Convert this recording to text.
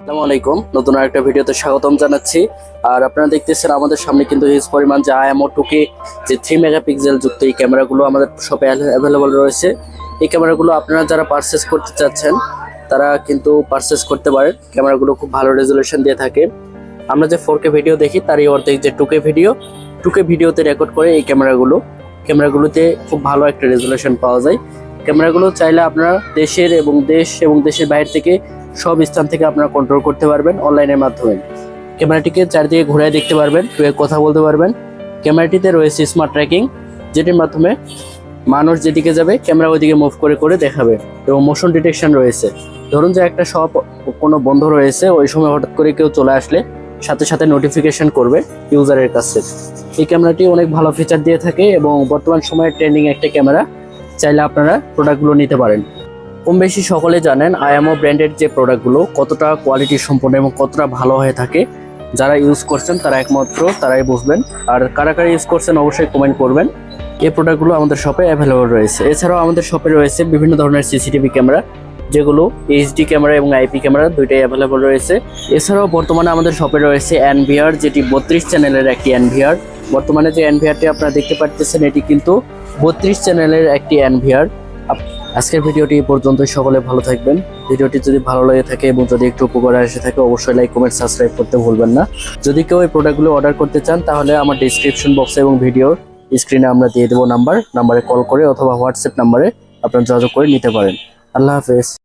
আসসালামু আলাইকুম, নতুন আরেকটা ভিডিওতে স্বাগতম জানাচ্ছি। আর আপনারা দেখতেছেন আমাদের সামনে কিন্তু হিউজ পরিমাণ যে Imou 2K যে 3 মেগাপিক্সেল যুক্ত এই ক্যামেরাগুলো আমাদের শপে অ্যাভেলেবল রয়েছে। এই ক্যামেরাগুলো আপনারা যারা পারচেস করতে চাচ্ছেন তারা কিন্তু পারচেস করতে পারেন। ক্যামেরাগুলো খুব ভালো রেজুলেশন দিয়ে থাকে। আমরা যে 4K ভিডিও দেখি তারই অর্ধেক যে 2K ভিডিওতে রেকর্ড করে এই ক্যামেরাগুলোতে খুব ভালো একটা রেজুলেশন পাওয়া যায়। ক্যামেরাগুলো চাইলে আপনারা দেশের এবং দেশের বাইরে থেকে সব স্থান থেকে আপনারা কন্ট্রোল করতে পারবেন অনলাইনের মাধ্যমে। ক্যামেরাটিকে চারদিকে ঘুরে দেখতে পারবেন, কথা বলতে পারবেন। ক্যামেরাটিতে রয়েছে স্মার্ট ট্র্যাকিং, যেটির মাধ্যমে মানুষ যেদিকে যাবে ক্যামেরা ওইদিকে মুভ করে করে দেখাবে, এবং মোশন ডিটেকশন রয়েছে। ধরুন যে একটা শপ কোনো বন্ধ রয়েছে, ওই সময় হঠাৎ করে কেউ চলে আসলে সাথে সাথে নোটিফিকেশন করবে ইউজারের কাছে। এই ক্যামেরাটি অনেক ভালো ফিচার দিয়ে থাকে এবং বর্তমান সময়ে ট্রেন্ডিং একটা ক্যামেরা। চাইলে আপনারা প্রোডাক্টগুলো নিতে পারেন। কম বেশি সকলে জানেন Imou ব্র্যান্ডের যে প্রোডাক্টগুলো কতটা কোয়ালিটি সম্পন্ন এবং কতটা ভালো হয়ে থাকে। যারা ইউজ করছেন তারা একমাত্র তারাই বুঝবেন। আর কারা কারা ইউজ করছেন অবশ্যই কমেন্ট করবেন। এই প্রোডাক্টগুলো আমাদের শপে অ্যাভেলেবল রয়েছে। এছাড়াও আমাদের শপে রয়েছে বিভিন্ন ধরনের CCTV ক্যামেরা, যেগুলো HD ক্যামেরা এবং IP ক্যামেরা দুইটাই অ্যাভেলেবল রয়েছে। এছাড়াও বর্তমানে আমাদের শপে রয়েছে NVR, যেটি 32 চ্যানেলের একটি NVR। বর্তমানে যে NVRটি আপনারা দেখতে পাচ্ছেন এটি কিন্তু 32 চ্যানেলের একটি NVR। আজকের ভিডিওটি এই পর্যন্ত। সকলে ভালো থাকবেন। ভিডিওটি যদি ভালো লাগে থাকে এবং যদি একটু উপকারে এসে থাকে অবশ্যই লাইক, কমেন্ট, সাবস্ক্রাইব করতে ভুলবেন না। যদি কেউ এই প্রোডাক্টগুলো অর্ডার করতে চান তাহলে আমার ডেসক্রিপশন বক্সে এবং ভিডিওর স্ক্রিনে আমরা দিয়ে দেবো নাম্বারে কল করে অথবা হোয়াটসঅ্যাপ নাম্বারে আপনারা যোগাযোগ করে নিতে পারেন। আল্লাহ হাফেজ।